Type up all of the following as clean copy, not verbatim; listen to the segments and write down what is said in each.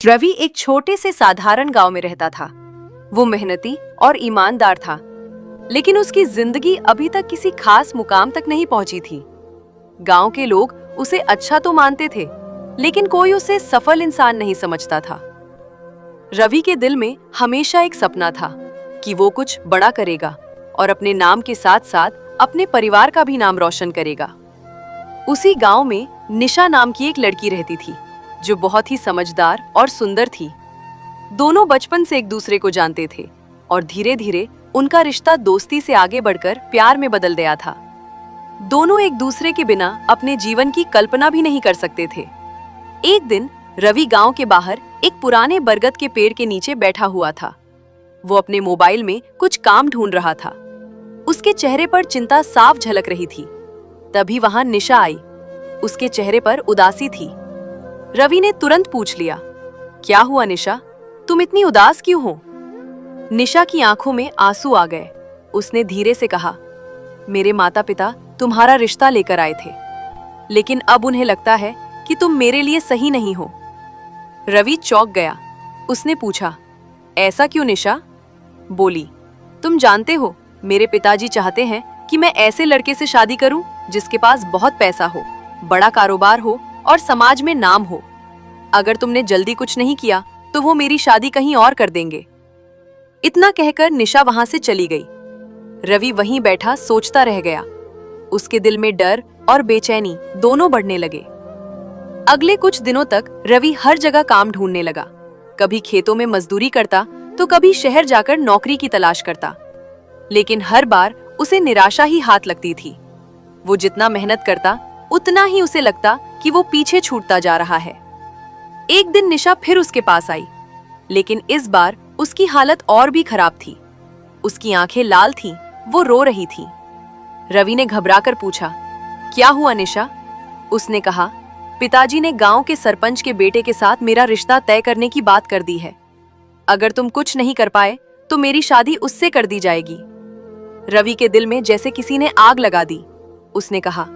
रवि एक छोटे से साधारण गांव में रहता था। वो मेहनती और ईमानदार था, लेकिन उसकी जिंदगी अभी तक किसी खास मुकाम तक नहीं पहुंची थी। गांव के लोग उसे अच्छा तो मानते थे, लेकिन कोई उसे सफल इंसान नहीं समझता था। रवि के दिल में हमेशा एक सपना था कि वो कुछ बड़ा करेगा और अपने नाम के साथ साथ अपने परिवार का भी नाम रोशन करेगा। उसी गांव में निशा नाम की एक लड़की रहती थी, जो बहुत ही समझदार और सुंदर थी। दोनों बचपन से एक दूसरे को जानते थे और धीरे धीरे उनका रिश्ता दोस्ती से आगे बढ़कर प्यार में बदल गया था। दोनों एक दूसरे के बिना अपने जीवन की कल्पना भी नहीं कर सकते थे। एक दिन रवि गांव के बाहर एक पुराने बरगद के पेड़ के नीचे बैठा हुआ था। वो अपने मोबाइल में कुछ काम ढूंढ रहा था। उसके चेहरे पर चिंता साफ झलक रही थी। तभी वहां निशा आई। उसके चेहरे पर उदासी थी। रवि ने तुरंत पूछ लिया, क्या हुआ निशा, तुम इतनी उदास क्यों हो? निशा की आंखों में आंसू आ गए। उसने धीरे से कहा, मेरे माता पिता तुम्हारा रिश्ता लेकर आए थे, लेकिन अब उन्हें लगता है कि तुम मेरे लिए सही नहीं हो। रवि चौंक गया। उसने पूछा, ऐसा क्यों निशा? बोली, तुम जानते हो, मेरे पिताजी चाहते हैं कि मैं ऐसे लड़के से शादी करूं जिसके पास बहुत पैसा हो, बड़ा कारोबार हो और समाज में नाम हो। अगर तुमने जल्दी कुछ नहीं किया तो वो मेरी शादी कहीं और कर देंगे। इतना कहकर निशा वहां से चली गई। रवि वहीं बैठा सोचता रह गया। उसके दिल में डर और बेचैनी दोनों बढ़ने लगे। अगले कुछ दिनों तक रवि हर जगह काम ढूंढने लगा। कभी खेतों में मजदूरी करता तो कभी शहर जाकर नौकरी की तलाश करता, लेकिन हर बार उसे निराशा ही हाथ लगती थी। वो जितना मेहनत करता उतना ही उसे लगता कि वो पीछे छूटता जा रहा है। एक दिन निशा फिर उसके पास आई, लेकिन इस बार उसकी हालत और भी खराब थी। उसकी आंखें लाल थीं, वो रो रही थी। रवि ने घबराकर पूछा, क्या हुआ निशा? उसने कहा, पिताजी ने गांव के सरपंच के बेटे के साथ मेरा रिश्ता तय करने की बात कर दी है। अगर तुम कुछ नहीं कर पाए तो मेरी शादी उससे कर दी जाएगी। रवि के दिल में जैसे किसी ने आग लगा दी। उसने कहा,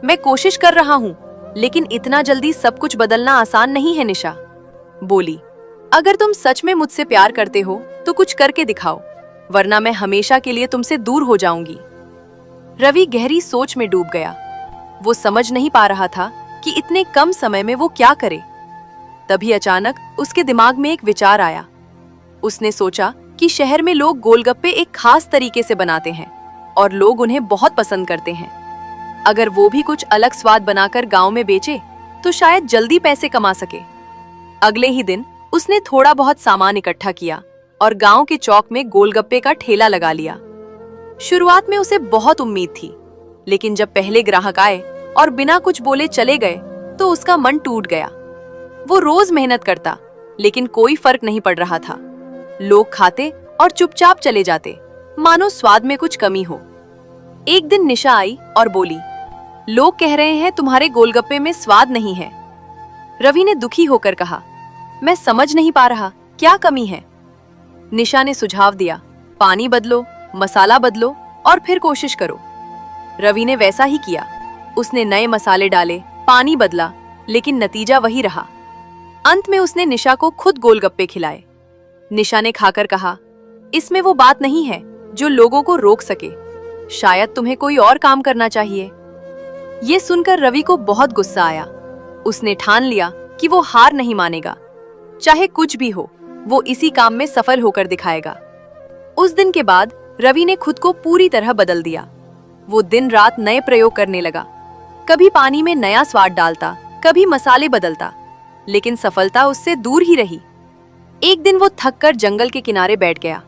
मैं कोशिश कर रहा हूं, लेकिन इतना जल्दी सब कुछ बदलना आसान नहीं है निशा। बोली, अगर तुम सच में मुझसे प्यार करते हो तो कुछ करके दिखाओ, वरना मैं हमेशा के लिए तुमसे दूर हो जाऊंगी। रवि गहरी सोच में डूब गया। वो समझ नहीं पा रहा था कि इतने कम समय में वो क्या करे। तभी अचानक उसके दिमाग में एक विचार आया। उसने सोचा कि शहर में लोग गोलगप्पे एक खास तरीके से बनाते हैं और लोग उन्हें बहुत पसंद करते हैं। अगर वो भी कुछ अलग स्वाद बनाकर गांव में बेचे तो शायद जल्दी पैसे कमा सके। अगले ही दिन उसने थोड़ा बहुत सामान इकट्ठा किया और गांव के चौक में गोलगप्पे का ठेला लगा लिया। शुरुआत में उसे बहुत उम्मीद थी, लेकिन जब पहले ग्राहक आए और बिना कुछ बोले चले गए तो उसका मन टूट गया। वो रोज मेहनत करता, लेकिन कोई फर्क नहीं पड़ रहा था। लोग खाते और चुपचाप चले जाते, मानो स्वाद में कुछ कमी हो। एक दिन निशा आई और बोली, लोग कह रहे हैं तुम्हारे गोलगप्पे में स्वाद नहीं है। रवि ने दुखी होकर कहा, मैं समझ नहीं पा रहा, क्या कमी है? निशा ने सुझाव दिया, पानी बदलो, मसाला बदलो और फिर कोशिश करो। रवि ने वैसा ही किया। उसने नए मसाले डाले, पानी बदला, लेकिन नतीजा वही रहा। अंत में उसने निशा को खुद गोलगप्पे खिलाए। निशा ने खाकर कहा, इसमें वो बात नहीं है जो लोगों को रोक सके। शायद तुम्हें कोई और काम करना चाहिए। ये सुनकर रवि को बहुत गुस्सा आया। उसने ठान लिया कि वो हार नहीं मानेगा। चाहे कुछ भी हो, वो इसी काम में सफल होकर दिखाएगा। उस दिन के बाद रवि ने खुद को पूरी तरह बदल दिया। वो दिन रात नए प्रयोग करने लगा। कभी पानी में नया स्वाद डालता, कभी मसाले बदलता, लेकिन सफलता उससे दूर ही रही। एक दिन वो थककर जंगल के किनारे बैठ गया।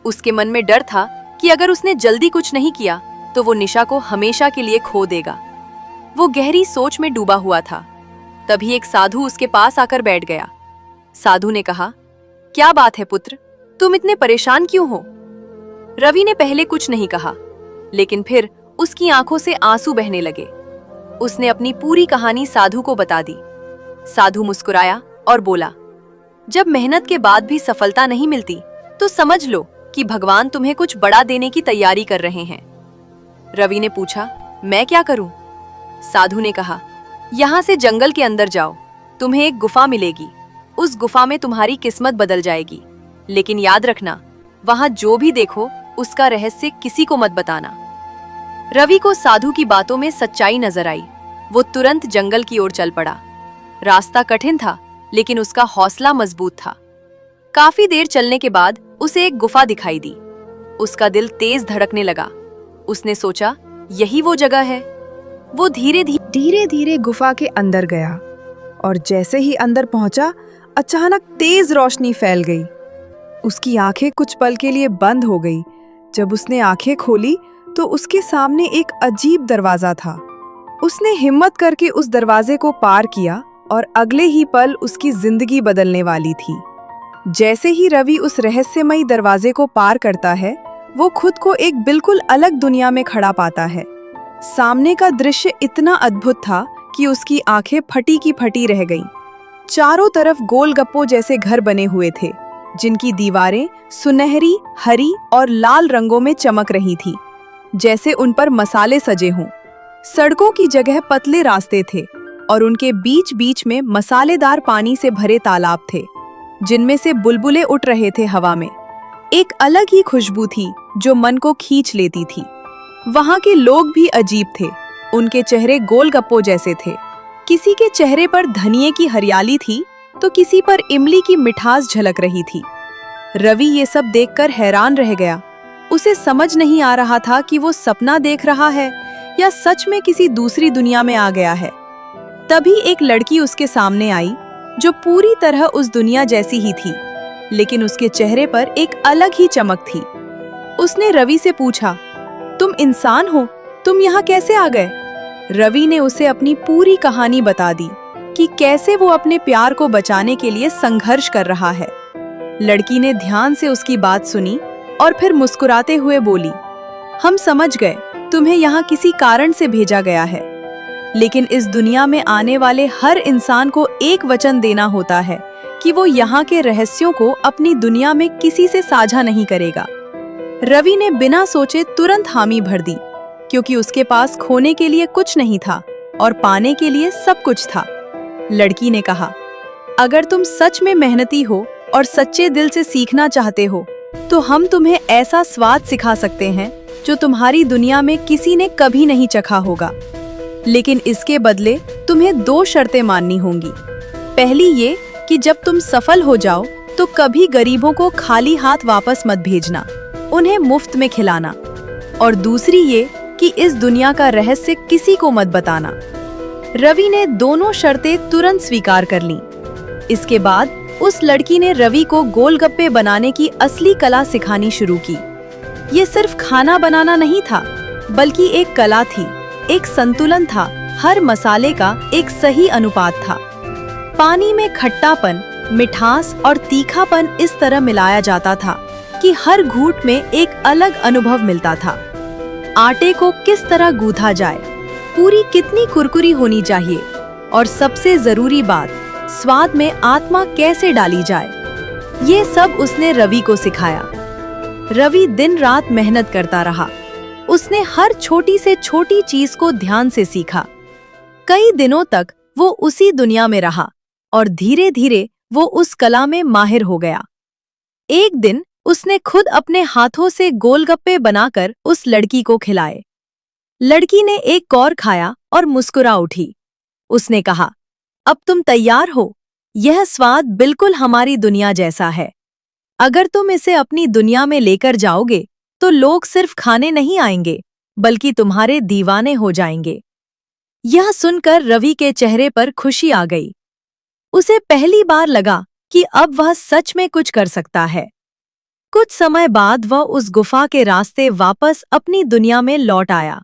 उसके मन में डर था कि अगर उसने जल्दी कुछ नहीं किया तो वो निशा को हमेशा के लिए खो देगा। वो गहरी सोच में डूबा हुआ था। तभी एक साधु उसके पास आकर बैठ गया। साधु ने कहा, क्या बात है पुत्र, तुम इतने परेशान क्यों हो? रवि ने पहले कुछ नहीं कहा, लेकिन फिर उसकी आंखों से आंसू बहने लगे। उसने अपनी पूरी कहानी साधु को बता दी। साधु मुस्कुराया और बोला, जब मेहनत के बाद भी सफलता नहीं मिलती तो समझ लो कि भगवान तुम्हें कुछ बड़ा देने की तैयारी कर रहे हैं। रवि ने पूछा, मैं क्या करूं? साधु ने कहा, यहाँ से जंगल के अंदर जाओ, तुम्हें एक गुफा मिलेगी। उस गुफा में तुम्हारी किस्मत बदल जाएगी। लेकिन याद रखना, वहां जो भी देखो उसका रहस्य किसी को मत बताना। रवि को साधु की बातों में सच्चाई नजर आई। वो तुरंत जंगल की ओर चल पड़ा। रास्ता कठिन था, लेकिन उसका हौसला मजबूत था। काफी देर चलने के बाद उसे एक गुफा दिखाई दी। उसका दिल तेज धड़कने लगा। उसने सोचा, यही वो जगह है। वो धीरे धीरे गुफा के अंदर गया और जैसे ही अंदर पहुंचा, अचानक तेज रोशनी फैल गई। उसकी आंखें कुछ पल के लिए बंद हो गई। जब उसने आंखें खोली तो उसके सामने एक अजीब दरवाजा था। उसने हिम्मत करके उस दरवाजे को पार किया और अगले ही पल उसकी जिंदगी बदलने वाली थी। जैसे ही रवि उस रहस्यमयी दरवाजे को पार करता है, वो खुद को एक बिल्कुल अलग दुनिया में खड़ा पाता है। सामने का दृश्य इतना अद्भुत था कि उसकी आंखें फटी की फटी रह गईं। चारों तरफ गोलगप्पों जैसे घर बने हुए थे, जिनकी दीवारें सुनहरी, हरी और लाल रंगों में चमक रही थी, जैसे उन पर मसाले सजे हों। सड़कों की जगह पतले रास्ते थे और उनके बीच बीच में मसालेदार पानी से भरे तालाब थे, जिनमें से बुलबुले उठ रहे थे हवा में। एक अलग ही खुशबू थी जो मन को खींच लेती थी। वहां के लोग भी अजीब थे। उनके चेहरे गोलगप्पों जैसे थे। किसी के चेहरे पर धनिये की हरियाली थी तो किसी पर इमली की मिठास झलक रही थी। रवि ये सब देखकर हैरान रह गया। उसे समझ नहीं आ रहा था कि वो सपना देख रहा है या सच में किसी दूसरी दुनिया में आ गया है। तभी एक लड़की उसके सामने आई, जो पूरी तरह उस दुनिया जैसी ही थी, लेकिन उसके चेहरे पर एक अलग ही चमक थी। उसने रवि से पूछा, तुम इंसान हो? तुम यहाँ कैसे आ गए? रवि ने उसे अपनी पूरी कहानी बता दी कि कैसे वो अपने प्यार को बचाने के लिए संघर्ष कर रहा है। लड़की ने ध्यान से उसकी बात सुनी और फिर मुस्कुराते हुए बोली, हम समझ गए, तुम्हें यहाँ किसी कारण से भेजा गया है। लेकिन इस दुनिया में आने वाले हर इंसान को एक वचन देना होता है कि वो यहाँ के रहस्यों को अपनी दुनिया में किसी से साझा नहीं करेगा। रवि ने बिना सोचे तुरंत हामी भर दी, क्योंकि उसके पास खोने के लिए कुछ नहीं था और पाने के लिए सब कुछ था। लड़की ने कहा, अगर तुम सच में मेहनती हो और सच्चे दिल से सीखना चाहते हो, तो हम तुम्हें ऐसा स्वाद सिखा सकते हैं जो तुम्हारी दुनिया में किसी ने कभी नहीं चखा होगा। लेकिन इसके बदले तुम्हें 2 शर्तें माननी होंगी। पहली ये कि जब तुम सफल हो जाओ तो कभी गरीबों को खाली हाथ वापस मत भेजना, उन्हें मुफ्त में खिलाना। और दूसरी ये कि इस दुनिया का रहस्य किसी को मत बताना। रवि ने दोनों शर्तें तुरंत स्वीकार कर लीं। इसके बाद उस लड़की ने रवि को गोलगप्पे बनाने की असली कला सिखानी शुरू की। ये सिर्फ खाना बनाना नहीं था, बल्कि एक कला थी, एक संतुलन था। हर मसाले का एक सही अनुपात था। पानी में खट्टापन, मिठास और तीखापन इस तरह मिलाया जाता था कि हर घूंट में एक अलग अनुभव मिलता था। आटे को किस तरह गूंथा जाए, पूरी कितनी कुरकुरी होनी चाहिए, और सबसे जरूरी बात, स्वाद में आत्मा कैसे डाली जाए, ये सब उसने रवि को सिखाया। रवि दिन रात मेहनत करता रहा। उसने हर छोटी से छोटी चीज को ध्यान से सीखा। कई दिनों तक वो उसी दुनिया में रहा और धीरे धीरे वो उस कला में माहिर हो गया। एक दिन उसने खुद अपने हाथों से गोलगप्पे बनाकर उस लड़की को खिलाए। लड़की ने एक कौर खाया और मुस्कुरा उठी। उसने कहा, अब तुम तैयार हो? यह स्वाद बिल्कुल हमारी दुनिया जैसा है। अगर तुम इसे अपनी दुनिया में लेकर जाओगे तो लोग सिर्फ खाने नहीं आएंगे, बल्कि तुम्हारे दीवाने हो जाएंगे। यह सुनकर रवि के चेहरे पर खुशी आ गई। उसे पहली बार लगा कि अब वह सच में कुछ कर सकता है। कुछ समय बाद वह उस गुफा के रास्ते वापस अपनी दुनिया में लौट आया।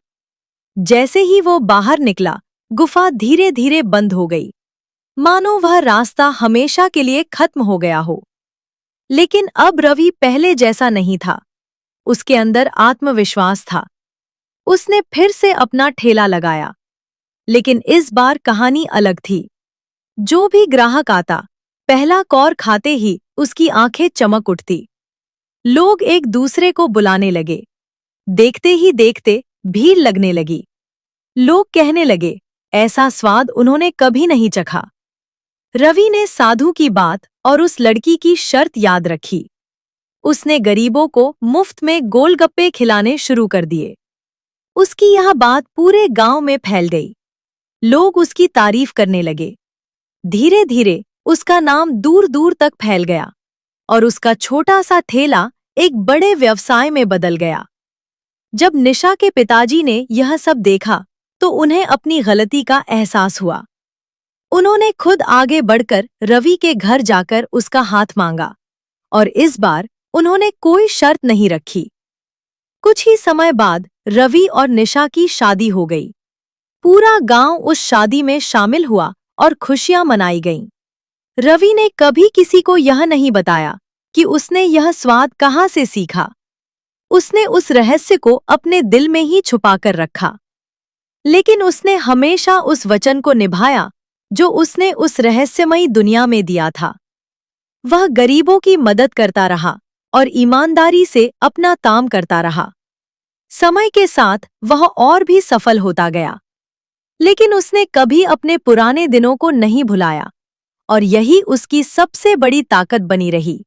जैसे ही वो बाहर निकला, गुफा धीरे धीरे बंद हो गई, मानो वह रास्ता हमेशा के लिए खत्म हो गया हो। लेकिन अब रवि पहले जैसा नहीं था। उसके अंदर आत्मविश्वास था। उसने फिर से अपना ठेला लगाया, लेकिन इस बार कहानी अलग थी। जो भी ग्राहक आता, पहला कौर खाते ही उसकी आंखें चमक उठती। लोग एक दूसरे को बुलाने लगे। देखते ही देखते भीड़ लगने लगी। लोग कहने लगे, ऐसा स्वाद उन्होंने कभी नहीं चखा। रवि ने साधु की बात और उस लड़की की शर्त याद रखी। उसने गरीबों को मुफ्त में गोलगप्पे खिलाने शुरू कर दिए। उसकी यह बात पूरे गांव में फैल गई। लोग उसकी तारीफ करने लगे। धीरे धीरे उसका नाम दूर दूर तक फैल गया और उसका छोटा सा ठेला एक बड़े व्यवसाय में बदल गया। जब निशा के पिताजी ने यह सब देखा तो उन्हें अपनी गलती का एहसास हुआ। उन्होंने खुद आगे बढ़कर रवि के घर जाकर उसका हाथ मांगा और इस बार उन्होंने कोई शर्त नहीं रखी। कुछ ही समय बाद रवि और निशा की शादी हो गई। पूरा गांव उस शादी में शामिल हुआ और खुशियां मनाई गईं। रवि ने कभी किसी को यह नहीं बताया कि उसने यह स्वाद कहाँ से सीखा। उसने उस रहस्य को अपने दिल में ही छुपाकर रखा। लेकिन उसने हमेशा उस वचन को निभाया जो उसने उस रहस्यमयी दुनिया में दिया था। वह गरीबों की मदद करता रहा और ईमानदारी से अपना काम करता रहा। समय के साथ वह और भी सफल होता गया, लेकिन उसने कभी अपने पुराने दिनों को नहीं भुलाया और यही उसकी सबसे बड़ी ताकत बनी रही।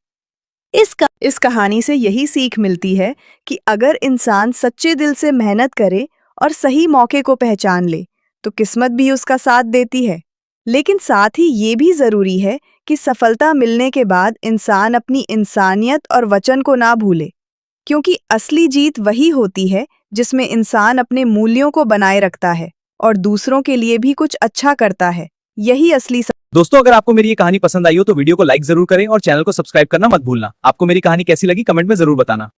इस कहानी से यही सीख मिलती है कि अगर इंसान सच्चे दिल से मेहनत करे और सही मौके को पहचान ले तो किस्मत भी उसका साथ देती है। लेकिन साथ ही ये भी जरूरी है कि सफलता मिलने के बाद इंसान अपनी इंसानियत और वचन को ना भूले, क्योंकि असली जीत वही होती है जिसमें इंसान अपने मूल्यों को बनाए रखता है और दूसरों के लिए भी कुछ अच्छा करता है। यही असली दोस्तों, अगर आपको मेरी ये कहानी पसंद आई हो तो वीडियो को लाइक जरूर करें और चैनल को सब्सक्राइब करना मत भूलना। आपको मेरी कहानी कैसी लगी कमेंट में जरूर बताना।